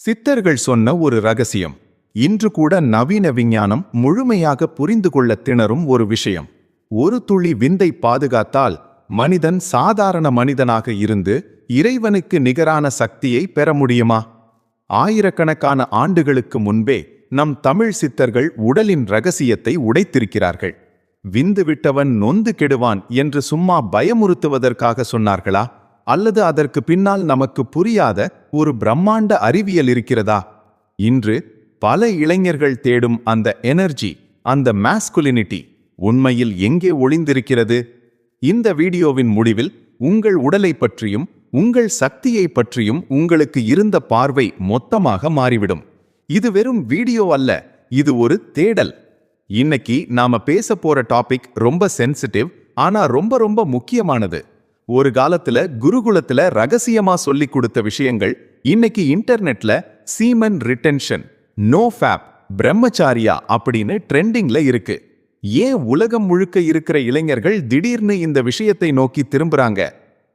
சித்தர்கள் சொன்ன ஒரு ரகசியம் இன்று கூட நவீன விஞ்ஞானம் முழுமையாக புரிந்து கொள்ள திணறும் ஒரு விஷயம். ஒரு துளி விந்தை பாதுகாத்தால் மனிதன் சாதாரண மனிதனாக இருந்து இறைவனுக்கு நிகரான சக்தியை பெற முடியுமா? ஆயிரக்கணக்கான ஆண்டுகளுக்கு முன்பே நம் தமிழ் சித்தர்கள் உடலின் ரகசியத்தை உடைத்திருக்கிறார்கள். விந்து விட்டவன் நொந்து கெடுவான் என்று சும்மா பயமுறுத்துவதற்காக சொன்னார்களா, அல்லது அதற்கு பின்னால் நமக்கு புரியாத ஒரு பிரம்மாண்ட அறிவியல் இருக்கிறதா? இன்று பல இளைஞர்கள் தேடும் அந்த எனர்ஜி, அந்த மாஸ்குலினிட்டி உண்மையில் எங்கே ஒளிந்திருக்கிறது? இந்த வீடியோவின் முடிவில் உங்கள் உடலை பற்றியும் உங்கள் சக்தியை பற்றியும் உங்களுக்கு இருந்த பார்வை மொத்தமாக மாறிவிடும். இது வெறும் வீடியோ அல்ல, இது ஒரு தேடல். இன்னைக்கு நாம பேச போற டாபிக் ரொம்ப சென்சிட்டிவ், ஆனா ரொம்ப ரொம்ப முக்கியமானது. ஒரு காலத்துல குருகுலத்துல ரகசியமா சொல்லி கொடுத்த விஷயங்கள் இன்னைக்கு இன்டர்நெட்ல சீமன் ரிட்டென்ஷன், நோ ஃபேப், பிரம்மச்சாரியா அப்படின்னு ட்ரெண்டிங்ல இருக்கு. ஏன் உலகம் முழுக்க இருக்கிற இளைஞர்கள் திடீர்னு இந்த விஷயத்தை நோக்கி திரும்புறாங்க?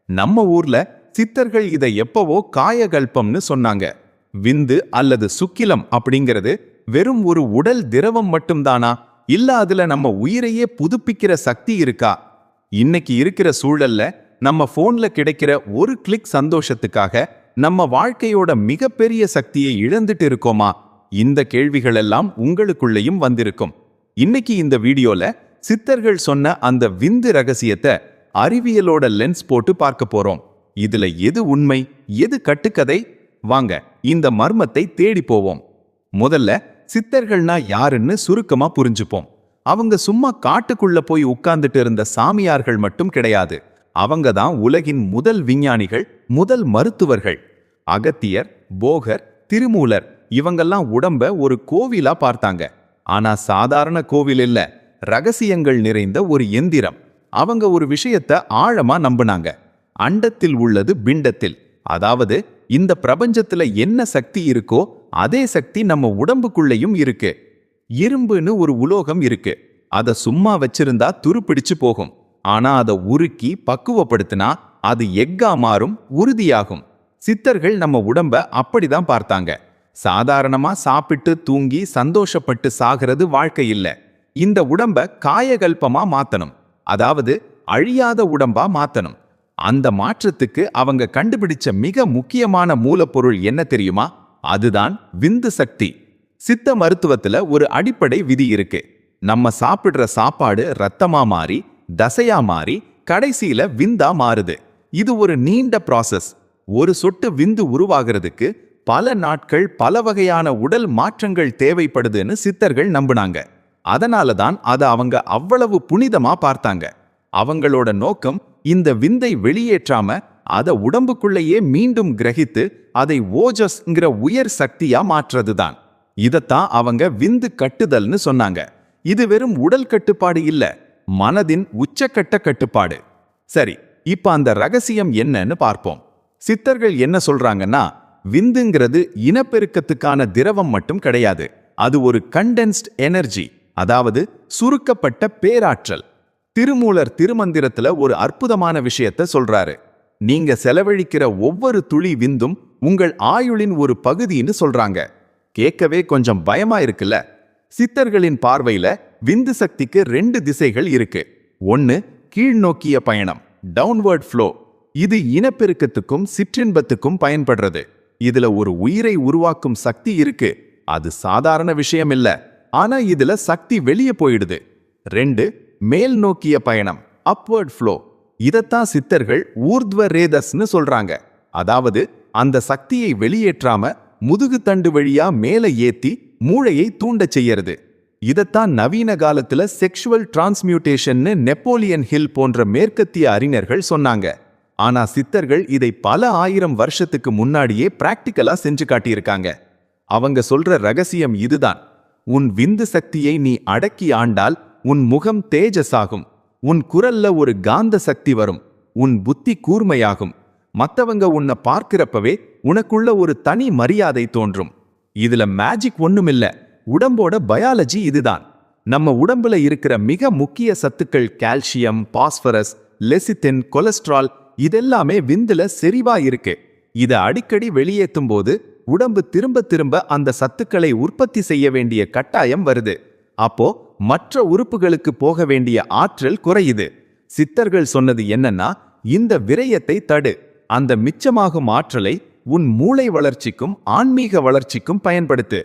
நம்ம ஊர்ல சித்தர்கள் இதை எப்பவோ காயகல்பம்னு சொன்னாங்க. விந்து அல்லது சுக்கிலம் அப்படிங்கிறது வெறும் ஒரு உடல் திரவம் மட்டும்தானா, இல்ல அதுல நம்ம உயிரையே புதுப்பிக்கிற சக்தி இருக்கா? இன்னைக்கு இருக்கிற சூழல்ல நம்ம போன்ல கிடைக்கிற ஒரு கிளிக் சந்தோஷத்துக்காக நம்ம வாழ்க்கையோட மிகப்பெரிய சக்தியை இழந்துட்டு இருக்கோமா? இந்த கேள்விகள் எல்லாம் உங்களுக்குள்ளேயும் வந்திருக்கும். இன்னைக்கு இந்த வீடியோல சித்தர்கள் சொன்ன அந்த விந்து ரகசியத்தை அறிவியலோட லென்ஸ் போட்டு பார்க்க போறோம். இதுல எது உண்மை, எது கட்டுக்கதை? வாங்க இந்த மர்மத்தை தேடி போவோம். முதல்ல சித்தர்கள்னா யாருன்னு சுருக்கமா புரிஞ்சுப்போம். அவங்க சும்மா காட்டுக்குள்ள போய் உட்கார்ந்துட்டு இருந்த சாமியார்கள் மட்டும் கிடையாது. அவங்க தான் உலகின் முதல் விஞ்ஞானிகள், முதல் மருத்துவர்கள். அகத்தியர், போகர், திருமூலர் இவங்கெல்லாம் உடம்ப ஒரு கோவிலா பார்த்தாங்க. ஆனா சாதாரண கோவில் இல்ல, ரகசியங்கள் நிறைந்த ஒரு எந்திரம். அவங்க ஒரு விஷயத்தை ஆழமா நம்பினாங்க. அண்டத்தில் உள்ளது பிண்டத்தில். அதாவது இந்த பிரபஞ்சத்துல என்ன சக்தி இருக்கோ அதே சக்தி நம்ம உடம்புக்குள்ளேயும் இருக்கு. இரும்புன்னு ஒரு உலோகம் இருக்கு. அதை சும்மா வச்சிருந்தா துருப்பிடிச்சு போகும். ஆனா அதை உருக்கி பக்குவப்படுத்தினா அது எக்கா மாறும், உறுதியாகும். சித்தர்கள் நம்ம உடம்ப அப்படிதான் பார்த்தாங்க. சாதாரணமா சாப்பிட்டு தூங்கி சந்தோஷப்பட்டு சாகிறது வாழ்க்கை இல்ல. இந்த உடம்ப காயகல்பமா மாத்தணும், அதாவது அழியாத உடம்பா மாத்தணும். அந்த மாற்றத்துக்கு அவங்க கண்டுபிடிச்ச மிக முக்கியமான மூலப்பொருள் என்ன தெரியுமா? அதுதான் விந்து சக்தி. சித்த மருத்துவத்துல ஒரு அடிப்படை விதி இருக்கு. நம்ம சாப்பிடுற சாப்பாடு ரத்தமா மாறி, தசையா மாறி, கடைசியில விந்தா மாறுது. இது ஒரு நீண்ட ப்ராசஸ். ஒரு சொட்டு விந்து உருவாகிறதுக்கு பல நாட்கள், பல வகையான உடல் மாற்றங்கள் தேவைப்படுதுன்னு சித்தர்கள் நம்பினாங்க. அதனாலதான் அதை அவங்க அவ்வளவு புனிதமா பார்த்தாங்க. அவங்களோட நோக்கம் இந்த விந்தை வெளியேற்றாம அதை உடம்புக்குள்ளேயே மீண்டும் கிரகித்து அதை ஓஜஸ்ங்கிற உயர் சக்தியா மாற்றுறதுதான். இதத்தான் அவங்க விந்து கட்டுதல்னு சொன்னாங்க. இது வெறும் உடல் கட்டுப்பாடு இல்ல, மனதின் உச்சக்கட்ட கட்டுப்பாடு. சரி, இப்ப அந்த ரகசியம் என்னன்னு பார்ப்போம். சித்தர்கள் என்ன சொல்றாங்கன்னா, விந்துங்கிறது இனப்பெருக்கத்துக்கான திரவம் மட்டும் கிடையாது. அது ஒரு கண்டென்ஸ்ட் எனர்ஜி, அதாவது சுருக்கப்பட்ட பேராற்றல். திருமூலர் திருமந்திரத்துல ஒரு அற்புதமான விஷயத்த சொல்றாரு. நீங்க செலவழிக்கிற ஒவ்வொரு துளி விந்தும் உங்கள் ஆயுளின் ஒரு பகுதின்னு சொல்றாங்க. கேட்கவே கொஞ்சம் பயமா இருக்குல்ல? சித்தர்களின் பார்வையில விந்து சக்திக்கு 2 திசைகள் இருக்கு. ஒன்னு கீழ்நோக்கிய பயணம், டவுன்வர்ட் ஃப்ளோ. இது இனப்பெருக்கத்துக்கும் சிற்றின்பத்துக்கும் பயன்படுறது. இதுல ஒரு உயிரை உருவாக்கும் சக்தி இருக்கு. அது சாதாரண விஷயம் இல்ல, ஆனா இதுல சக்தி வெளியே போயிடுது. 2 மேல் நோக்கிய பயணம், அப்வர்ட் ஃப்ளோ. இதத்தான் சித்தர்கள் ஊர்த்வ ரேதஸ்னு சொல்றாங்க. அதாவது அந்த சக்தியை வெளியேற்றாம முதுகு தண்டு வழியா மேல ஏத்தி மூளையை தூண்டச் செய்யறது. இதத்தான் நவீன காலத்துல செக்ஷுவல் டிரான்ஸ்மியூட்டேஷன்னு நெப்போலியன் ஹில் போன்ற மேற்கத்திய அறிஞர்கள் சொன்னாங்க. ஆனா சித்தர்கள் இதை பல ஆயிரம் வருஷத்துக்கு முன்னாடியே பிராக்டிக்கலா செஞ்சு காட்டியிருக்காங்க. அவங்க சொல்ற ரகசியம் இதுதான். உன் விந்து சக்தியை நீ அடக்கி ஆண்டால் உன் முகம் தேஜஸாகும், உன் குரல்ல ஒரு காந்த சக்தி வரும், உன் புத்தி கூர்மையாகும். மத்தவங்க உன்னை பார்க்கிறப்பவே உனக்குள்ள ஒரு தனி மரியாதை தோன்றும். இதுல மேஜிக் ஒண்ணுமில்ல, உடம்போட பயாலஜி இதுதான். நம்ம உடம்புல இருக்கிற மிக முக்கிய சத்துக்கள் கால்சியம், பாஸ்பரஸ், லெசித்தின், கொலஸ்ட்ரால் இதெல்லாமே விந்துல செறிவா இருக்கு. இதை அடிக்கடி வெளியேற்றும் போது உடம்பு திரும்ப திரும்ப அந்த சத்துக்களை உற்பத்தி செய்ய வேண்டிய கட்டாயம் வருது. அப்போ மற்ற உறுப்புகளுக்கு போக வேண்டிய ஆற்றல் குறையுது. சித்தர்கள் சொன்னது என்னன்னா, இந்த விரயத்தை தடு, அந்த மிச்சமாகும் ஆற்றலை உன் மூளை வளர்ச்சிக்கும் ஆன்மீக வளர்ச்சிக்கும் பயன்படுத்து.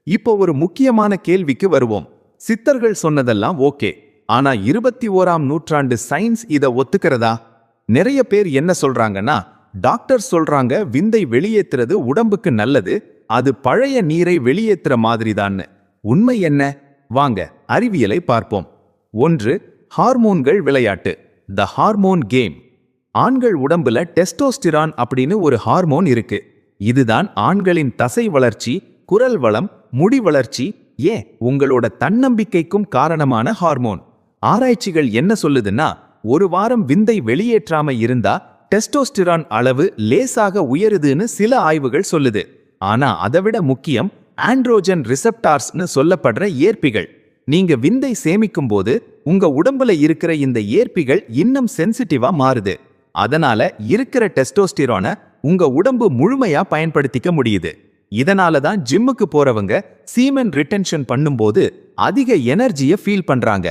இப்போ ஒரு முக்கியமான கேள்விக்கு வருவோம். சித்தர்கள் சொன்னதெல்லாம் ஓகே, ஆனா 21ஆம் நூற்றாண்டு சயின்ஸ் இத ஒத்துக்கிறதா? நிறைய பேர் என்ன சொல்றாங்கன்னா, டாக்டர் சொல்றாங்க விந்தை வெளியேற்றுறது உடம்புக்கு நல்லது, அது பழைய நீரை வெளியேற்றுற மாதிரிதான்னு. உண்மை என்ன? வாங்க அறிவியலை பார்ப்போம். 1. ஹார்மோன்கள் விளையாட்டு, த ஹார்மோன் கேம். ஆண்கள் உடம்புல டெஸ்டோஸ்டிரான் அப்படின்னு ஒரு ஹார்மோன் இருக்கு. இதுதான் ஆண்களின் தசை வளர்ச்சி, குரல் வளம், முடி வளர்ச்சி, ஏன் உங்களோட தன்னம்பிக்கைக்கும் காரணமான ஹார்மோன். ஆராய்ச்சிகள் என்ன சொல்லுதுன்னா, ஒரு வாரம் விந்தை வெளியேற்றாம இருந்தா டெஸ்டோஸ்டிரான் அளவு லேசாக உயருதுன்னு சில ஆய்வுகள் சொல்லுது. ஆனா அதைவிட முக்கியம் ஆண்ட்ரோஜன் ரிசெப்டார்ஸ்னு சொல்லப்படுற ஏற்பிகள். நீங்க விந்தை சேமிக்கும் போது உங்க உடம்புல இருக்கிற இந்த ஏற்பிகள் இன்னும் சென்சிட்டிவா மாறுது. அதனால இருக்கிற டெஸ்டோஸ்டிரானை உங்க உடம்பு முழுமையா பயன்படுத்திக்க முடியுது. இதனால தான் ஜிம்முக்கு போறவங்க சீமன் ரிட்டென்ஷன் பண்ணும்போது அதிக எனர்ஜியை ஃபீல் பண்றாங்க.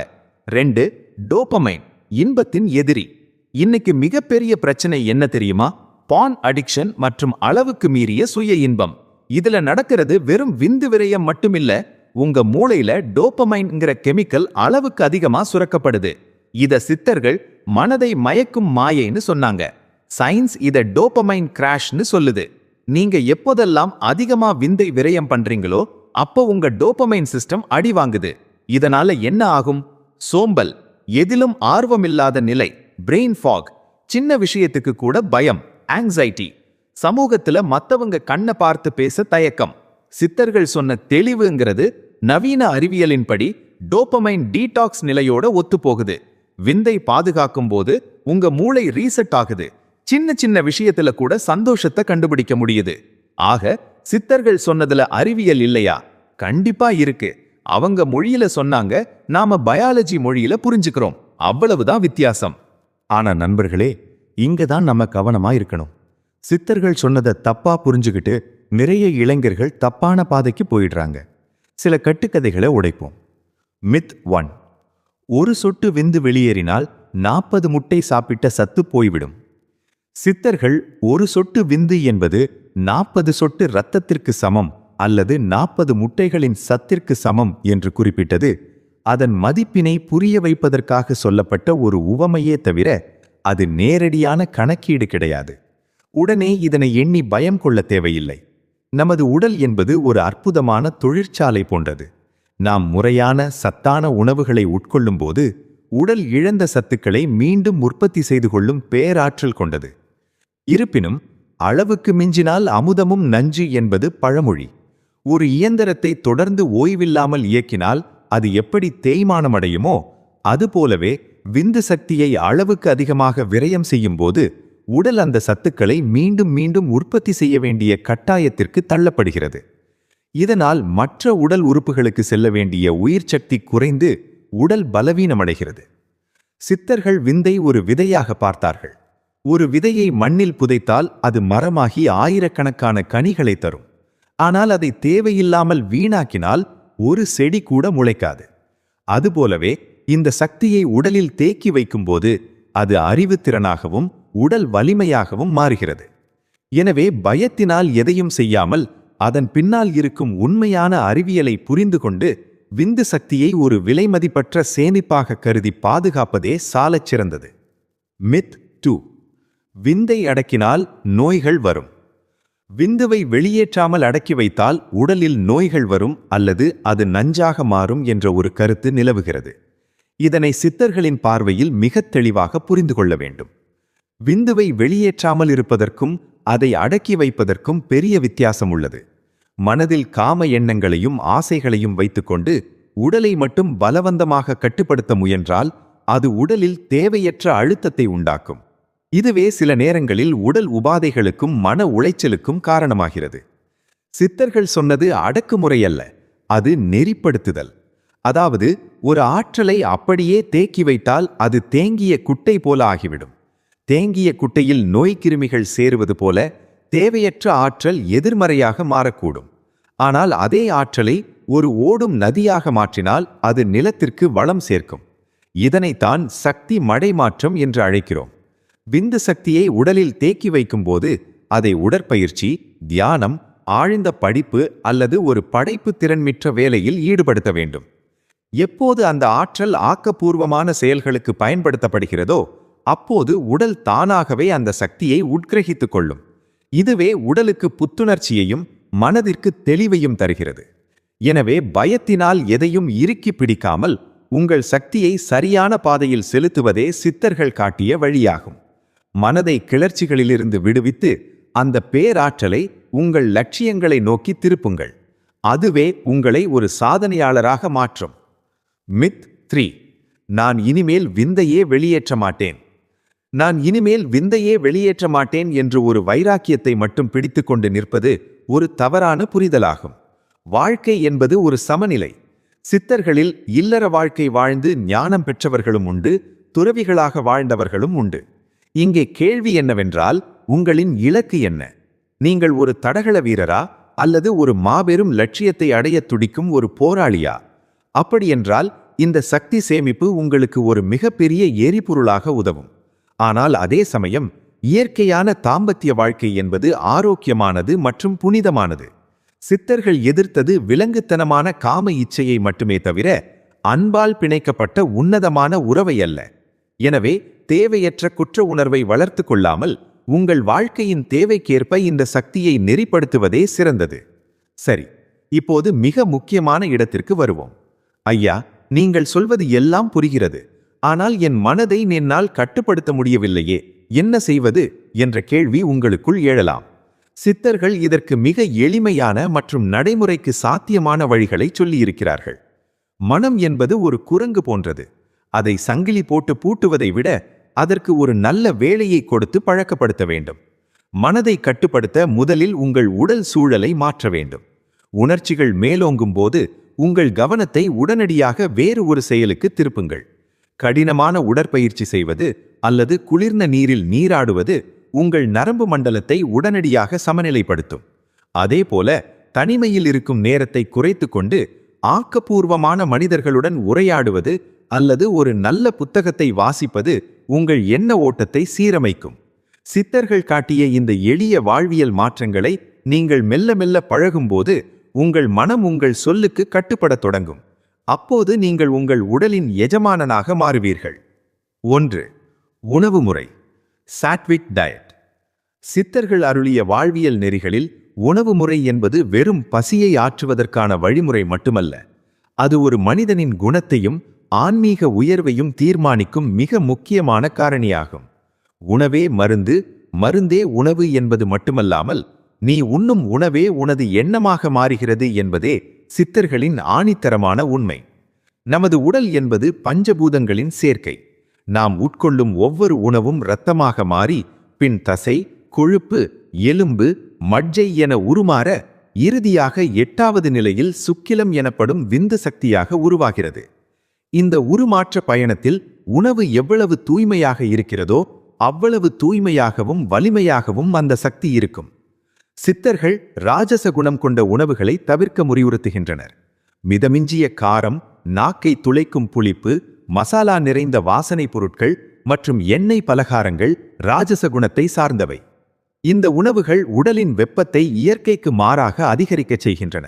2. டோபமைன், இன்பத்தின் எதிரி. இன்னைக்கு மிகப்பெரிய பிரச்சனை என்ன தெரியுமா? பான் அடிக்ஷன் மற்றும் அளவுக்கு மீறிய சுய இன்பம். இதுல நடக்கிறது வெறும் விந்து விரயம் மட்டுமில்ல, உங்க மூளையில டோபமைன்ங்கிற கெமிக்கல் அளவுக்கு அதிகமா சுரக்கப்படுது. இத சித்தர்கள் மனதை மயக்கும் மாயைன்னு சொன்னாங்க. சயின்ஸ் இத டோபமைன் கிராஷ்னு சொல்லுது. நீங்க எப்போதெல்லாம் அதிகமா விந்தை விரயம் பண்றீங்களோ அப்போ உங்க டோபமைன் சிஸ்டம் அடி வாங்குது. இதனால என்ன ஆகும்? சோம்பல், எதிலும் ஆர்வமில்லாத நிலை, பிரெயின் ஃபாக், சின்ன விஷயத்துக்கு கூட பயம், ஆங்ஸைட்டி, சமூகத்துல மத்தவங்க கண்ணை பார்த்து பேச தயக்கம். சித்தர்கள் சொன்ன தெளிவுங்கிறது நவீன அறிவியலின்படி டோபமைன் டீடாக்ஸ் நிலையோட ஒத்துப்போகுது. விந்தை பாதுகாக்கும் போது உங்க மூளை ரீசெட் ஆகுது. சின்ன சின்ன விஷயத்துல கூட சந்தோஷத்தை கண்டுபிடிக்க முடியுது. ஆக சித்தர்கள் சொன்னதுல அறிவியல் இல்லையா? கண்டிப்பா இருக்கு. அவங்க மொழியில சொன்னாங்க, நாம பயாலஜி மொழியில புரிஞ்சுக்கிறோம். அவ்வளவுதான் வித்தியாசம். ஆனா நண்பர்களே, இங்கதான் நம்ம கவனமா இருக்கணும். சித்தர்கள் சொன்னதை தப்பா புரிஞ்சுக்கிட்டு நிறைய இளைஞர்கள் தப்பான பாதைக்கு போயிடுறாங்க. சில கட்டுக்கதைகளை உடைப்போம். மித் 1. ஒரு சொட்டு விந்து வெளியேறினால் 40 முட்டை சாப்பிட்ட சத்து போய்விடும். சித்தர்கள் ஒரு சொட்டு விந்து என்பது 40 சொட்டு இரத்தத்திற்கு சமம் அல்லது 40 முட்டைகளின் சத்திற்கு சமம் என்று குறிப்பிட்டது அதன் மதிப்பினை புரிய வைப்பதற்காக சொல்லப்பட்ட ஒரு உவமையே தவிர அது நேரடியான கணக்கீடு கிடையாது. உடனே இதனை எண்ணி பயம் கொள்ள தேவையில்லை. நமது உடல் என்பது ஒரு அற்புதமான தொழிற்சாலை போன்றது. நாம் முறையான சத்தான உணவுகளை உட்கொள்ளும் போது உடல் இழந்த சத்துக்களை மீண்டும் உற்பத்தி செய்து கொள்ளும் பேராற்றல் கொண்டது. இருப்பினும் அளவுக்கு மிஞ்சினால் அமுதமும் நஞ்சு என்பது பழமொழி. ஒரு இயந்திரத்தை தொடர்ந்து ஓய்வில்லாமல் இயக்கினால் அது எப்படி தேய்மானமடையுமோ அதுபோலவே விந்து சக்தியை அளவுக்கு அதிகமாக விரயம் செய்யும் போது உடல் அந்த சத்துக்களை மீண்டும் மீண்டும் உற்பத்தி செய்ய வேண்டிய கட்டாயத்திற்கு தள்ளப்படுகிறது. இதனால் மற்ற உடல் உறுப்புகளுக்கு செல்ல வேண்டிய உயிர் சக்தி குறைந்து உடல் பலவீனமடைகிறது. சித்தர்கள் விந்தை ஒரு விதையாக பார்த்தார்கள். ஒரு விதையை மண்ணில் புதைத்தால் அது மரமாகி ஆயிரக்கணக்கான கனிகளை தரும். ஆனால் அதை தேவையில்லாமல் வீணாக்கினால் ஒரு செடி கூட முளைக்காது. அதுபோலவே இந்த சக்தியை உடலில் தேக்கி வைக்கும்போது அது அறிவுத்திறனாகவும் உடல் வலிமையாகவும் மாறுகிறது. எனவே பயத்தினால் எதையும் செய்யாமல் அதன் பின்னால் இருக்கும் உண்மையான அறிவியலை புரிந்து கொண்டு விந்து சக்தியை ஒரு விலைமதிப்பற்ற சேமிப்பாக கருதி பாதுகாப்பதே சாலச் சிறந்தது. மித் 2. விந்தை அடக்கினால் நோய்கள் வரும். விந்துவை வெளியேற்றாமல் அடக்கி வைத்தால் உடலில் நோய்கள் வரும் அல்லது அது நஞ்சாக மாறும் என்ற ஒரு கருத்து நிலவுகிறது. இதனை சித்தர்களின் பார்வையில் மிகத் தெளிவாக புரிந்து கொள்ள வேண்டும். விந்துவை வெளியேற்றாமல் இருப்பதற்கும் அதை அடக்கி வைப்பதற்கும் பெரிய வித்தியாசம் உள்ளது. மனதில் காம எண்ணங்களையும் ஆசைகளையும் வைத்துக்கொண்டு உடலை மட்டும் பலவந்தமாக கட்டுப்படுத்த முயன்றால் அது உடலில் தேவையற்ற அழுத்தத்தை உண்டாக்கும். இதுவே சில நேரங்களில் உடல் உபாதைகளுக்கும் மன உளைச்சலுக்கும் காரணமாகிறது. சித்தர்கள் சொன்னது அடக்குமுறை அல்ல, அது நெறிப்படுத்துதல். அதாவது ஒரு ஆற்றலை அப்படியே தேக்கி வைத்தால் அது தேங்கிய குட்டை போல ஆகிவிடும். தேங்கிய குட்டையில் நோய்க்கிருமிகள் சேருவது போல தேவையற்ற ஆற்றல் எதிர்மறையாக மாறக்கூடும். ஆனால் அதே ஆற்றலை ஒரு ஓடும் நதியாக மாற்றினால் அது நிலத்திற்கு வளம் சேர்க்கும். இதனைத்தான் சக்தி மடை மாற்றம் என்று அழைக்கிறோம். விந்து சக்தியை உடலில் தேக்கி வைக்கும்போது அதை உடற்பயிற்சி, தியானம், ஆழ்ந்த படிப்பு அல்லது ஒரு படைப்பு திறன்மிக்க வேலையில் ஈடுபடுத்த வேண்டும். எப்போது அந்த ஆற்றல் ஆக்கப்பூர்வமான செயல்களுக்கு பயன்படுத்தப்படுகிறதோ அப்போது உடல் தானாகவே அந்த சக்தியை உட்கிரகித்துக் கொள்ளும். இதுவே உடலுக்கு புத்துணர்ச்சியையும் மனதிற்கு தெளிவையும் தருகிறது. எனவே பயத்தினால் எதையும் இறுக்கி பிடிக்காமல் உங்கள் சக்தியை சரியான பாதையில் செலுத்துவதே சித்தர்கள் காட்டிய வழியாகும். மனதை கிளர்ச்சிகளிலிருந்து விடுவித்து அந்த பேராற்றலை உங்கள் லட்சியங்களை நோக்கி திருப்புங்கள். அதுவே உங்களை ஒரு சாதனையாளராக மாற்றும். மித் 3. நான் இனிமேல் விந்தையே வெளியேற்ற மாட்டேன். நான் இனிமேல் விந்தையே வெளியேற்ற மாட்டேன் என்று ஒரு வைராக்கியத்தை மட்டும் பிடித்து கொண்டு நிற்பது ஒரு தவறான புரிதலாகும். வாழ்க்கை என்பது ஒரு சமநிலை. சித்தர்களில் இல்லற வாழ்க்கை வாழ்ந்து ஞானம் பெற்றவர்களும் உண்டு, துறவிகளாக வாழ்ந்தவர்களும் உண்டு. இங்கே கேள்வி என்னவென்றால், உங்களின் இலக்கு என்ன? நீங்கள் ஒரு தடகள வீரரா அல்லது ஒரு மாபெரும் லட்சியத்தை அடைய துடிக்கும் ஒரு போராளியா? அப்படியென்றால் இந்த சக்தி சேமிப்பு உங்களுக்கு ஒரு மிகப்பெரிய எரிபொருளாக உதவும். ஆனால் அதே சமயம் இயற்கையான தாம்பத்திய வாழ்க்கை என்பது ஆரோக்கியமானது மற்றும் புனிதமானது. சித்தர்கள் எதிர்த்தது விலங்குத்தனமான காம இச்சையை மட்டுமே தவிர அன்பால் பிணைக்கப்பட்ட உன்னதமான உறவை அல்ல. எனவே தேவையற்ற குற்ற உணர்வை வளர்த்து கொள்ளாமல் உங்கள் வாழ்க்கையின் தேவைக்கேற்ப இந்த சக்தியை நெறிப்படுத்துவதே சிறந்தது. சரி, இப்போது மிக முக்கியமான இடத்திற்கு வருவோம். ஐயா, நீங்கள் சொல்வது எல்லாம் புரிகிறது. ஆனால் என் மனதை என்னால் கட்டுப்படுத்த முடியவில்லையே, என்ன செய்வது என்ற கேள்வி உங்களுக்குள் எழலாம். சித்தர்கள் இதற்கு மிக எளிமையான மற்றும் நடைமுறைக்கு சாத்தியமான வழிகளை சொல்லியிருக்கிறார்கள். மனம் என்பது ஒரு குரங்கு போன்றது. அதை சங்கிலி போட்டு பூட்டுவதை விட அதற்கு ஒரு நல்ல வேலையை கொடுத்து பழக்கப்படுத்த வேண்டும். மனதை கட்டுப்படுத்த முதலில் உங்கள் உடல் சூழலை மாற்ற வேண்டும். உணர்ச்சிகள் மேலோங்கும் போது உங்கள் கவனத்தை உடனடியாக வேறு ஒரு செயலுக்கு திருப்புங்கள். கடினமான உடற்பயிற்சி செய்வது அல்லது குளிர்ந்த நீரில் நீராடுவது உங்கள் நரம்பு மண்டலத்தை உடனடியாக சமநிலைப்படுத்தும். அதேபோல தனிமையில் இருக்கும் நேரத்தை குறைத்து கொண்டு ஆக்கப்பூர்வமான மனிதர்களுடன் உரையாடுவது அல்லது ஒரு நல்ல புத்தகத்தை வாசிப்பது உங்கள் எண்ண ஓட்டத்தை சீரமைக்கும். சித்தர்கள் காட்டிய இந்த எளிய வாழ்வியல் மாற்றங்களை நீங்கள் மெல்ல மெல்ல பழகும்போது உங்கள் மனம் உங்கள் சொல்லுக்கு கட்டுப்படத் தொடங்கும். அப்போது நீங்கள் உங்கள் உடலின் எஜமானனாக மாறுவீர்கள். 1. உணவு முறை. Chadwick diet. சித்தர்கள் அருளிய வாழ்வியல் நெறிகளில் உணவு முறை என்பது வெறும் பசியை ஆற்றுவதற்கான வழிமுறை மட்டுமல்ல. அது ஒரு மனிதனின் குணத்தையும் ஆன்மீக உயர்வையும் தீர்மானிக்கும் மிக முக்கியமான காரணியாகும். உணவே மருந்து, மருந்தே உணவு என்பது மட்டுமல்லாமல் நீ உண்ணும் உணவே உனது எண்ணமாக மாறுகிறது என்பதே சித்தர்களின் ஆணித்தரமான உண்மை. நமது உடல் என்பது பஞ்சபூதங்களின் சேர்க்கை. நாம் உட்கொள்ளும் ஒவ்வொரு உணவும் இரத்தமாக மாறி பின் தசை, கொழுப்பு, எலும்பு, மஜ்ஜை என உருமாற இறுதியாக 8வது நிலையில் சுக்கிலம் எனப்படும் விந்து சக்தியாக உருவாகிறது. இந்த உருமாற்ற பயணத்தில் உணவு எவ்வளவு தூய்மையாக இருக்கிறதோ அவ்வளவு தூய்மையாகவும் வலிமையாகவும் அந்த சக்தி இருக்கும். சித்தர்கள் ராஜச குணம் கொண்ட உணவுகளை தவிர்க்க முறிவுறுத்துகின்றனர். மிதமிஞ்சிய காரம், நாக்கை துளைக்கும் புளிப்பு, மசாலா நிறைந்த வாசனை பொருட்கள் மற்றும் எண்ணெய் பலகாரங்கள் ராஜச குணத்தை சார்ந்தவை. இந்த உணவுகள் உடலின் வெப்பத்தை இயற்கைக்கு மாறாக அதிகரிக்கச் செய்கின்றன.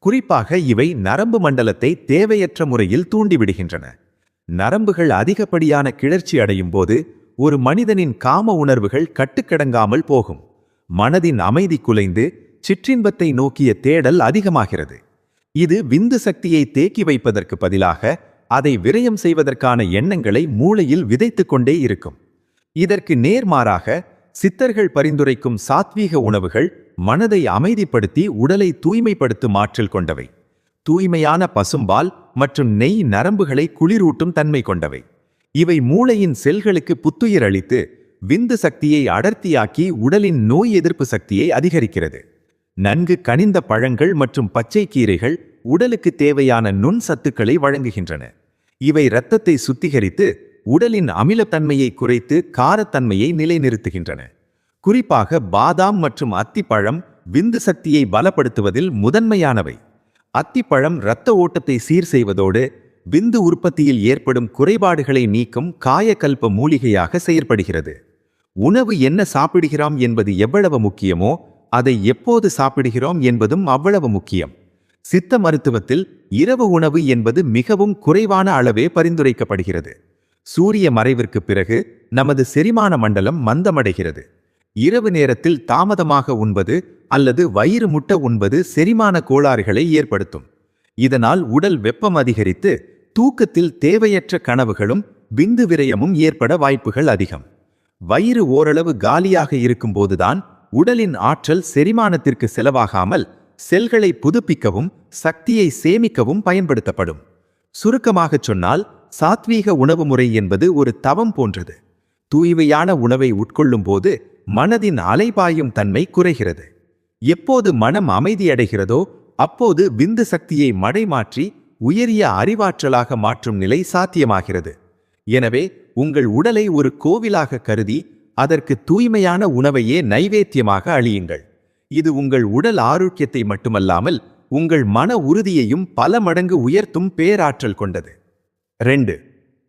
குறிப்பாக இவை நரம்பு மண்டலத்தை தேவையற்ற முறையில் தூண்டிவிடுகின்றன. நரம்புகள் அதிகப்படியான கிளர்ச்சி அடையும் போது ஒரு மனிதனின் காம உணர்வுகள் கட்டுக்கடங்காமல் போகும். மனதின் அமைதி குலைந்து சிற்றின்பத்தை நோக்கிய தேடல் அதிகமாகிறது. இது விந்து சக்தியை தேக்கி வைப்பதற்கு பதிலாக அதை விரயம் செய்வதற்கான எண்ணங்களை மூளையில் விதைத்துக் கொண்டே இருக்கும். இதற்கு நேர்மாறாக சித்தர்கள் பரிந்துரைக்கும் சாத்வீக உணவுகள் மனதை அமைதிப்படுத்தி உடலை தூய்மைப்படுத்தும் ஆற்றல் கொண்டவை. தூய்மையான பசும்பால் மற்றும் நெய் நரம்புகளை குளிரூட்டும் தன்மை கொண்டவை. இவை மூளையின் செல்களுக்கு புத்துயிர் அளித்து விந்து சக்தியை அடர்த்தியாக்கி உடலின் நோய் எதிர்ப்பு சக்தியை அதிகரிக்கிறது. நன்கு கனிந்த பழங்கள் மற்றும் பச்சை கீரைகள் உடலுக்கு தேவையான நுண் சத்துக்களை வழங்குகின்றன. இவை இரத்தத்தை சுத்திகரித்து உடலின் அமிலத்தன்மையை குறைத்து காரத்தன்மையை நிலைநிறுத்துகின்றன. குறிப்பாக பாதாம் மற்றும் அத்திப்பழம் விந்து சக்தியை பலப்படுத்துவதில் முதன்மையானவை. அத்திப்பழம் இரத்த ஓட்டத்தை சீர் செய்வதோடு விந்து உற்பத்தியில் ஏற்படும் குறைபாடுகளை நீக்கும் காயகல்ப மூலிகையாக செயற்படுகிறது. உணவு என்ன சாப்பிடுகிறோம் என்பது எவ்வளவு முக்கியமோ அதை எப்போது சாப்பிடுகிறோம் என்பதும் அவ்வளவு முக்கியம். சித்த மருத்துவத்தில் இரவு உணவு என்பது மிகவும் குறைவான அளவே பரிந்துரைக்கப்படுகிறது. சூரிய மறைவிற்கு பிறகு நமது செரிமான மண்டலம் மந்தமடைகிறது. இரவு நேரத்தில் தாமதமாக உண்பது அல்லது வயிறு முட்ட உண்பது செரிமான கோளாறுகளை ஏற்படுத்தும். இதனால் உடல் வெப்பம் அதிகரித்து தூக்கத்தில் தேவையற்ற கனவுகளும் விந்து விரயமும் ஏற்பட வாய்ப்புகள் அதிகம். வயிறு ஓரளவு காலியாக இருக்கும்போதுதான் உடலின் ஆற்றல் செரிமானத்திற்கு செலவாகாமல் செல்களை புதுப்பிக்கவும் சக்தியை சேமிக்கவும் பயன்படுத்தப்படும். சுருக்கமாகச் சொன்னால், சாத்வீக உணவு முறை என்பது ஒரு தவம் போன்றது. தூய்மையான உணவை உட்கொள்ளும் போது மனதின் அலைபாயும் தன்மை குறைகிறது. எப்போது மனம் அமைதியடைகிறதோ அப்போது விந்து சக்தியை மடைமாற்றி உயரிய அறிவாற்றலாக மாற்றும் நிலை சாத்தியமாகிறது. எனவே உங்கள் உடலை ஒரு கோவிலாக கருதி அதற்கு தூய்மையான உணவையே நைவேத்தியமாக அளியுங்கள். இது உங்கள் உடல் ஆரோக்கியத்தை மட்டுமல்லாமல் உங்கள் மன உறுதியையும் பல மடங்கு உயர்த்தும் பேராற்றல் கொண்டது. 2.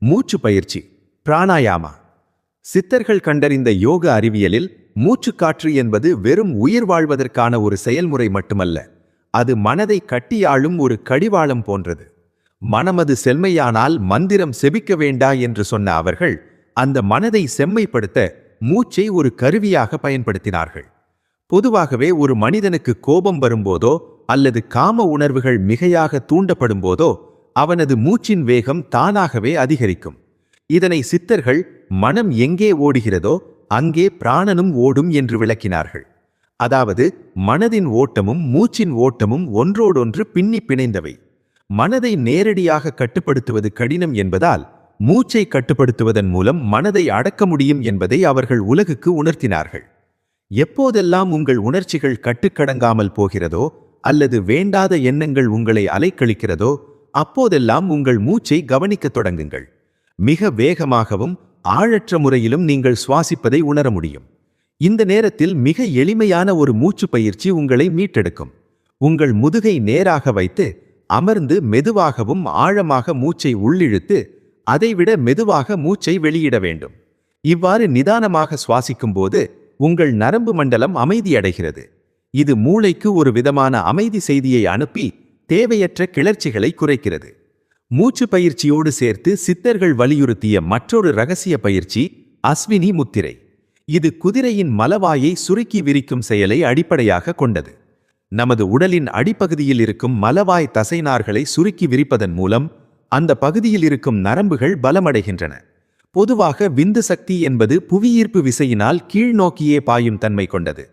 மூச்சு பயிற்சி, பிராணாயாமா. சித்தர்கள் கண்டறிந்த யோக அறிவியலில் மூச்சுக்காற்று என்பது வெறும் உயிர் வாழ்வதற்கான ஒரு செயல்முறை மட்டுமல்ல, அது மனதை கட்டியாளும் ஒரு கடிவாளம் போன்றது. மனமது செம்மையானால் மந்திரம் செபிக்க வேண்டா என்று சொன்ன அவர்கள் அந்த மனதை செம்மைப்படுத்த மூச்சை ஒரு கருவியாக பயன்படுத்தினார்கள். பொதுவாகவே ஒரு மனிதனுக்கு கோபம் வரும்போதோ அல்லது காம உணர்வுகள் மிகையாக தூண்டப்படும் போதோ அவனது மூச்சின் வேகம் தானாகவே அதிகரிக்கும். இதனை சித்தர்கள் மனம் எங்கே ஓடுகிறதோ அங்கே பிராணனும் ஓடும் என்று விளக்கினார்கள். அதாவது மனதின் ஓட்டமும் மூச்சின் ஓட்டமும் ஒன்றோடொன்று பின்னி பிணைந்தவை. மனதை நேரடியாக கட்டுப்படுத்துவது கடினம் என்பதால் மூச்சை கட்டுப்படுத்துவதன் மூலம் மனதை அடக்க முடியும் என்பதை அவர்கள் உலகுக்கு உணர்த்தினார்கள். எப்போதெல்லாம் உங்கள் உணர்ச்சிகள் கட்டுக்கடங்காமல் போகிறதோ அல்லது வேண்டாத எண்ணங்கள் உங்களை அலைக்கழிக்கிறதோ அப்போதெல்லாம் உங்கள் மூச்சை கவனிக்கத் தொடங்குங்கள். மிக வேகமாகவும் ஆழற்ற முறையிலும் நீங்கள் சுவாசிப்பதை உணர முடியும். இந்த நேரத்தில் மிக எளிமையான ஒரு மூச்சு பயிற்சி உங்களை மீட்டெடுக்கும். உங்கள் முதுகை நேராக வைத்து அமர்ந்து மெதுவாகவும் ஆழமாக மூச்சை உள்ளிழுத்து அதைவிட மெதுவாக மூச்சை வெளியிட வேண்டும். இவ்வாறு நிதானமாக சுவாசிக்கும் போது உங்கள் நரம்பு மண்டலம் அமைதியடைகிறது. இது மூளைக்கு ஒரு விதமான அமைதி செய்தியை அனுப்பி தேவையற்ற கிளர்ச்சிகளை குறைக்கிறது. மூச்சு பயிற்சியோடு சேர்த்து சித்தர்கள் வலியுறுத்திய மற்றொரு இரகசிய பயிற்சி அஸ்வினி முத்திரை. இது குதிரையின் மலவாயை சுருக்கி விரிக்கும் செயலை அடிப்படையாக கொண்டது. நமது உடலின் அடிப்பகுதியில் இருக்கும் மலவாய் தசைநார்களை சுருக்கி விரிப்பதன் மூலம் அந்த பகுதியில் இருக்கும் நரம்புகள் பலமடைகின்றன. பொதுவாக விந்து சக்தி என்பது புவியீர்ப்பு விசையினால் கீழ்நோக்கியே பாயும் தன்மை கொண்டது.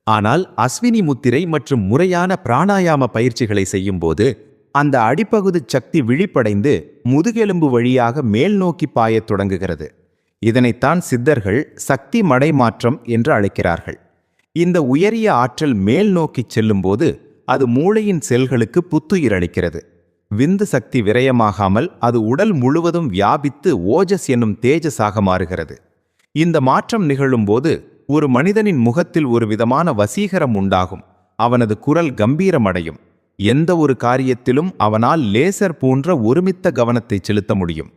ஆனால் அஸ்வினி முத்திரை மற்றும் முறையான பிராணாயாம பயிற்சிகளை செய்யும்போது அந்த அடிப்பகுதி சக்தி விழிப்படைந்து முதுகெலும்பு வழியாக மேல் நோக்கி பாயத் தொடங்குகிறது. இதனைத்தான் சித்தர்கள் சக்தி மடைமாற்றம் என்று அழைக்கிறார்கள். இந்த உயரிய ஆற்றல் மேல் நோக்கி செல்லும்போது அது மூளையின் செல்களுக்கு புத்துயிர் அளிக்கிறது. விந்து சக்தி விரயமாகாமல் அது உடல் முழுவதும் வியாபித்து ஓஜஸ் என்னும் தேஜஸாக மாறுகிறது. இந்த மாற்றம் நிகழும்போது ஒரு மனிதனின் முகத்தில் ஒரு விதமான வசீகரம் உண்டாகும். அவனது குரல் கம்பீரமடையும். எந்த ஒரு காரியத்திலும் அவனால் லேசர் போன்ற ஒருமித்த கவனத்தை செலுத்த முடியும்.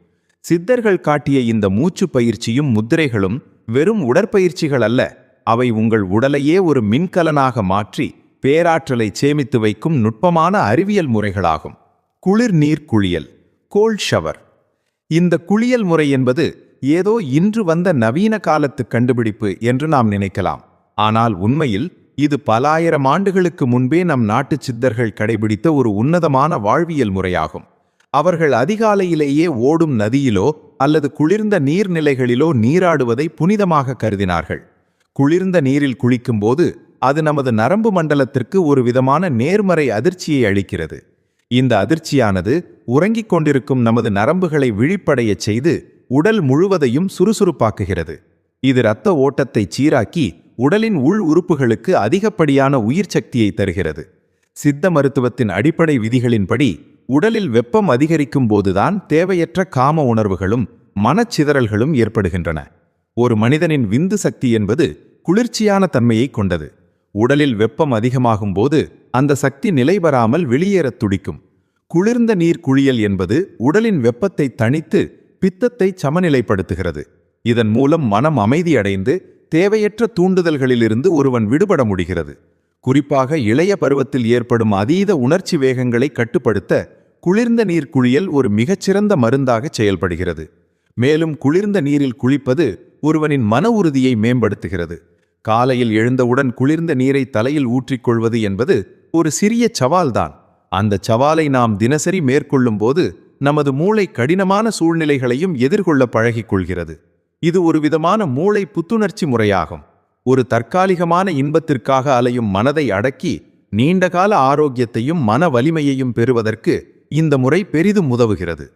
சித்தர்கள் காட்டிய இந்த மூச்சு பயிற்சியும் முத்திரைகளும் வெறும் உடற்பயிற்சிகள் அல்ல, அவை உங்கள் உடலையே ஒரு மின்கலனாக மாற்றி பேராற்றலை சேமித்து வைக்கும் நுட்பமான அறிவியல் முறைகளாகும். குளிர் நீர் குளியல், கோல்ட் ஷவர். இந்த குளியல் முறை என்பது ஏதோ இன்று வந்த நவீன காலத்து கண்டுபிடிப்பு என்று நாம் நினைக்கலாம். ஆனால் உண்மையில் இது பல ஆயிரம் ஆண்டுகளுக்கு முன்பே நம் நாட்டு சித்தர்கள் கடைபிடித்த ஒரு உன்னதமான வாழ்வியல் முறையாகும். அவர்கள் அதிகாலையிலேயே ஓடும் நதியிலோ அல்லது குளிர்ந்த நீர்நிலைகளிலோ நீராடுவதை புனிதமாக கருதினார்கள். குளிர்ந்த நீரில் குளிக்கும்போது அது நமது நரம்பு மண்டலத்திற்கு ஒரு விதமான நேர்மறை அதிர்ச்சியை அளிக்கிறது. இந்த அதிர்ச்சியானது உறங்கிக் கொண்டிருக்கும் நமது நரம்புகளை விழிப்படையச் செய்து உடல் முழுவதையும் சுறுசுறுப்பாக்குகிறது. இது இரத்த ஓட்டத்தை சீராக்கி உடலின் உள் உறுப்புகளுக்கு அதிகப்படியான உயிர் சக்தியை தருகிறது. சித்த மருத்துவத்தின் அடிப்படை விதிகளின்படி உடலில் வெப்பம் அதிகரிக்கும் போதுதான் தேவையற்ற காம உணர்வுகளும் மனச்சிதறல்களும் ஏற்படுகின்றன. ஒரு மனிதனின் விந்து சக்தி என்பது குளிர்ச்சியான தன்மையை கொண்டது. உடலில் வெப்பம் அதிகமாகும் போது அந்த சக்தி நிலைபெறாமல் வெளியேறத் துடிக்கும். குளிர்ந்த நீர் குளியல் என்பது உடலின் வெப்பத்தை தணித்து பித்தத்தை சமநிலைப்படுத்துகிறது. இதன் மூலம் மனம் அமைதியடைந்து தேவையற்ற தூண்டுதல்களிலிருந்து ஒருவன் விடுபட முடிகிறது. குறிப்பாக இளைய பருவத்தில் ஏற்படும் அதீத உணர்ச்சி வேகங்களை கட்டுப்படுத்த குளிர்ந்த நீர் குளியல் ஒரு மிகச்சிறந்த மருந்தாக செயல்படுகிறது. மேலும் குளிர்ந்த நீரில் குளிப்பது ஒருவனின் மன உறுதியை மேம்படுத்துகிறது. காலையில் எழுந்தவுடன் குளிர்ந்த நீரை தலையில் ஊற்றிக்கொள்வது என்பது ஒரு சிறிய சவால்தான். அந்த சவாலை நாம் தினசரி மேற்கொள்ளும் போது நமது மூளை கடினமான சூழ்நிலைகளையும் எதிர்கொள்ள பழகிக் கொள்கிறது. இது ஒரு விதமான மூளை புத்துணர்ச்சி முறையாகும். ஒரு தற்காலிகமான இன்பத்திற்காக அலையும் மனதை அடக்கி நீண்டகால ஆரோக்கியத்தையும் மன வலிமையையும் பெறுவதற்கு இந்த முறை பெரிதும் உதவுகிறது.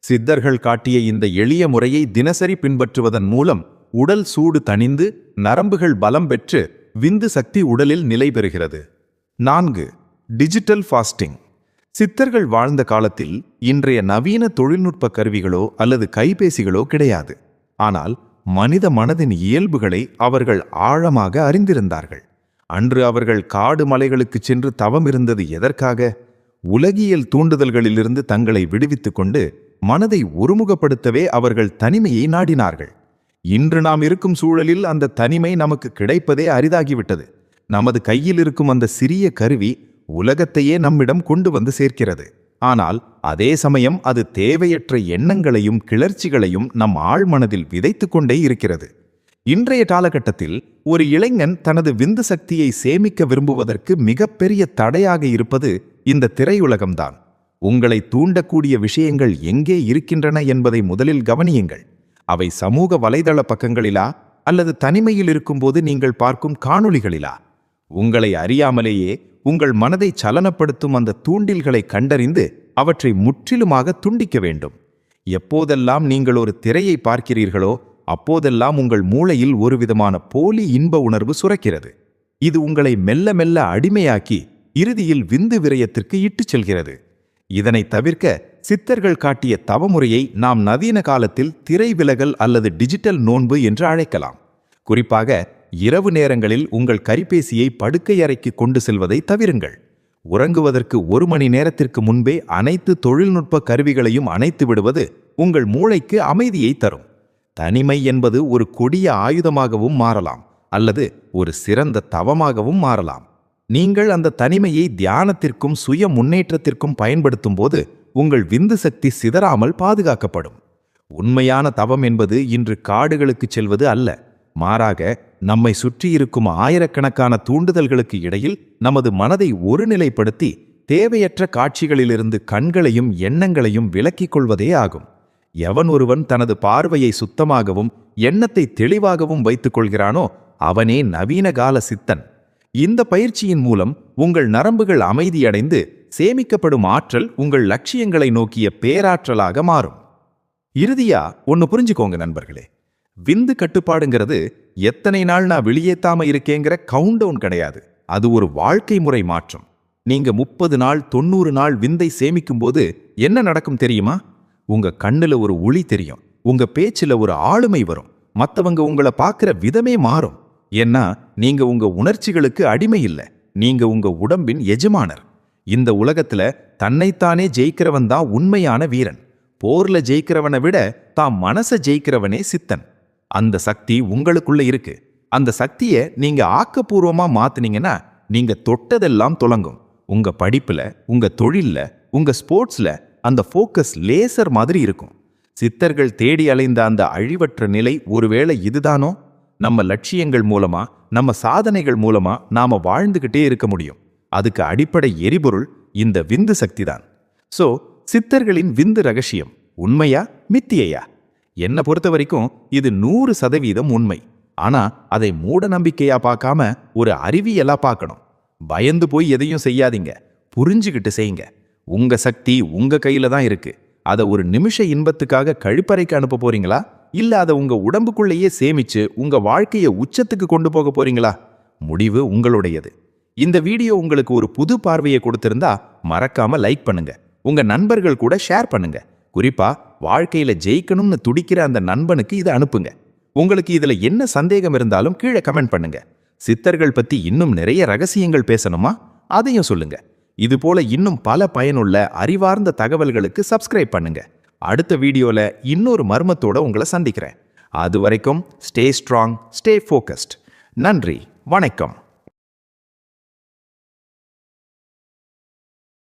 சித்தர்கள் காட்டிய இந்த எளிய முறையை தினசரி பின்பற்றுவதன் மூலம் உடல் சூடு தணிந்து நரம்புகள் பலம் பெற்று விந்து சக்தி உடலில் நிலை பெறுகிறது. 4. Digital fasting. சித்தர்கள் வாழ்ந்த காலத்தில் இன்றைய நவீன தொழில்நுட்ப கருவிகளோ அல்லது கைபேசிகளோ கிடையாது. ஆனால் மனித மனதின் இயல்புகளை அவர்கள் ஆழமாக அறிந்திருந்தார்கள். அன்று அவர்கள் காடு மலைகளுக்கு சென்று தவம் இருந்தது எதற்காக? உலகியல் தூண்டுதல்களிலிருந்து தங்களை விடுவித்துக் கொண்டு மனதை ஒருமுகப்படுத்தவே அவர்கள் தனிமையை நாடினார்கள். இன்று நாம் இருக்கும் சூழலில் அந்த தனிமை நமக்கு கிடைப்பதே அரிதாகிவிட்டது. நமது கையில் இருக்கும் அந்த சிறிய கருவி உலகத்தையே நம்மிடம் கொண்டு வந்து சேர்க்கிறது. ஆனால் அதே சமயம் அது தேவையற்ற எண்ணங்களையும் கிளர்ச்சிகளையும் நம் ஆழ்மனதில் விதைத்து கொண்டே இருக்கிறது. இன்றைய காலகட்டத்தில் ஒரு இளைஞன் தனது விந்து சக்தியை சேமிக்க விரும்புவதற்கு மிகப்பெரிய தடையாக இருப்பது இந்த திரையுலகம்தான். உங்களை தூண்டக்கூடிய விஷயங்கள் எங்கே இருக்கின்றன என்பதை முதலில் கவனியுங்கள். அவை சமூக வலைதள பக்கங்களிலா அல்லது தனிமையில் இருக்கும்போது நீங்கள் பார்க்கும் காணொளிகளிலா? உங்களை அறியாமலேயே உங்கள் மனதை சலனப்படுத்தும் அந்த தூண்டில்களை கண்டறிந்து அவற்றை முற்றிலுமாக துண்டிக்க வேண்டும். எப்போதெல்லாம் நீங்கள் ஒரு திரையை பார்க்கிறீர்களோ அப்போதெல்லாம் உங்கள் மூளையில் ஒரு விதமான போலி இன்ப உணர்வு சுரக்கிறது. இது உங்களை மெல்ல மெல்ல அடிமையாக்கி இறுதியில் விந்து விரயத்திற்கு இட்டுச் செல்கிறது. இதனை தவிர்க்க சித்தர்கள் காட்டிய தவமுறையை நாம் நவீன காலத்தில் திரை விலகல் அல்லது டிஜிட்டல் நோன்பு என்று அழைக்கலாம். குறிப்பாக இரவு நேரங்களில் உங்கள் கைபேசியை படுக்கை அறைக்கு கொண்டு செல்வதை தவிருங்கள். உறங்குவதற்கு 1 மணி நேரத்திற்கு முன்பே அனைத்து தொழில்நுட்ப கருவிகளையும் அணைத்து விடுவது உங்கள் மூளைக்கு அமைதியை தரும். தனிமை என்பது ஒரு கொடிய ஆயுதமாகவும் மாறலாம் அல்லது ஒரு சிறந்த தவமாகவும் மாறலாம். நீங்கள் அந்த தனிமையை தியானத்திற்கும் சுய முன்னேற்றத்திற்கும் பயன்படுத்தும் போது உங்கள் விந்து சக்தி சிதறாமல் பாதுகாக்கப்படும். உண்மையான தவம் என்பது இன்று காடுகளுக்கு செல்வது அல்ல. மாறாக நம்மை சுற்றி இருக்கும் ஆயிரக்கணக்கான தூண்டுதல்களுக்கு இடையில் நமது மனதை ஒருநிலைப்படுத்தி தேவையற்ற காட்சிகளிலிருந்து கண்களையும் எண்ணங்களையும் விலக்கிக் கொள்வதே ஆகும். எவன் ஒருவன் தனது பார்வையை சுத்தமாகவும் எண்ணத்தை தெளிவாகவும் வைத்துக் கொள்கிறானோ அவனே நவீன கால சித்தன். இந்த பயிற்சியின் மூலம் உங்கள் நரம்புகள் அமைதியடைந்து சேமிக்கப்படும் ஆற்றல் உங்கள் லட்சியங்களை நோக்கிய பேராற்றலாக மாறும். இறுதியா ஒன்னு புரிஞ்சுக்கோங்க நண்பர்களே, விந்து கட்டுப்பாடுங்கிறது எத்தனை நாள் நான் வெளியேத்தாம இருக்கேங்கிற கவுண்டவுன் கிடையாது. அது ஒரு வாழ்க்கை முறை மாற்றம். நீங்க 30 நாள் 90 நாள் விந்தை சேமிக்கும் போது என்ன நடக்கும் தெரியுமா? உங்க கண்ணுல ஒரு ஒளி தெரியும், உங்க பேச்சுல ஒரு ஆளுமை வரும், மத்தவங்க உங்களை பார்க்கிற விதமே மாறும். ஏன்னா நீங்க உங்க உணர்ச்சிகளுக்கு அடிமை இல்லை, நீங்க உங்க உடம்பின் எஜமானர். இந்த உலகத்துல தன்னைத்தானே ஜெயிக்கிறவன் தான் உண்மையான வீரன். போர்ல ஜெயிக்கிறவனை விட தான் மனசை ஜெயிக்கிறவனே சித்தன். அந்த சக்தி உங்களுக்குள்ள இருக்கு. அந்த சக்தியை நீங்க ஆக்கப்பூர்வமா மாத்துனீங்கன்னா நீங்க தொட்டதெல்லாம் துலங்கும். உங்க படிப்புல, உங்க தொழில்ல, உங்க ஸ்போர்ட்ஸ்ல அந்த ஃபோக்கஸ் லேசர் மாதிரி இருக்கும். சித்தர்கள் தேடி அலைந்த அந்த அழிவற்ற நிலை ஒருவேளை இதுதானோ? நம்ம லட்சியங்கள் மூலமா, நம்ம சாதனைகள் மூலமா நாம வாழ்ந்துகிட்டே இருக்க முடியும். அதுக்கு அடிப்படை எரிபொருள் இந்த விந்து சக்தி தான். சோ சித்தர்களின் விந்து ரகசியம் உண்மையா மித்தியையா? என்ன பொறுத்த வரைக்கும் இது 100% உண்மை. ஆனா அதை மூட நம்பிக்கையா பார்க்காம ஒரு அறிவியலா பார்க்கணும். பயந்து போய் எதையும் செய்யாதீங்க, புரிஞ்சுக்கிட்டு செய்யுங்க. உங்க சக்தி உங்க கையில தான் இருக்கு. அதை ஒரு நிமிஷ இன்பத்துக்காக கழிப்பறைக்கு அனுப்ப போறீங்களா, இல்ல அதை உங்க உடம்புக்குள்ளேயே சேமிச்சு உங்க வாழ்க்கையை உச்சத்துக்கு கொண்டு போக போறீங்களா? முடிவு உங்களுடையது. இந்த வீடியோ உங்களுக்கு ஒரு புது பார்வையை கொடுத்திருந்தா மறக்காம லைக் பண்ணுங்க, உங்க நண்பர்கள் கூட ஷேர் பண்ணுங்க. குறிப்பா வாழ்க்கையில ஜெயிக்கணும்னு துடிக்கிற அந்த நண்பனுக்கு இதை அனுப்புங்க. உங்களுக்கு இதுல என்ன சந்தேகம் இருந்தாலும் கீழே கமெண்ட் பண்ணுங்க. சித்தர்கள் பத்தி இன்னும் நிறைய ரகசியங்கள் பேசணுமா? அதையும் சொல்லுங்க. இது போல இன்னும் பல பயனுள்ள அறிவார்ந்த தகவல்களுக்கு சப்ஸ்கிரைப் பண்ணுங்க. அடுத்த வீடியோல இன்னொரு மர்மத்தோட உங்களை சந்திக்கிறேன். அது வரைக்கும் ஸ்டே ஸ்ட்ராங், ஸ்டே ஃபோக்கஸ்ட். நன்றி, வணக்கம்.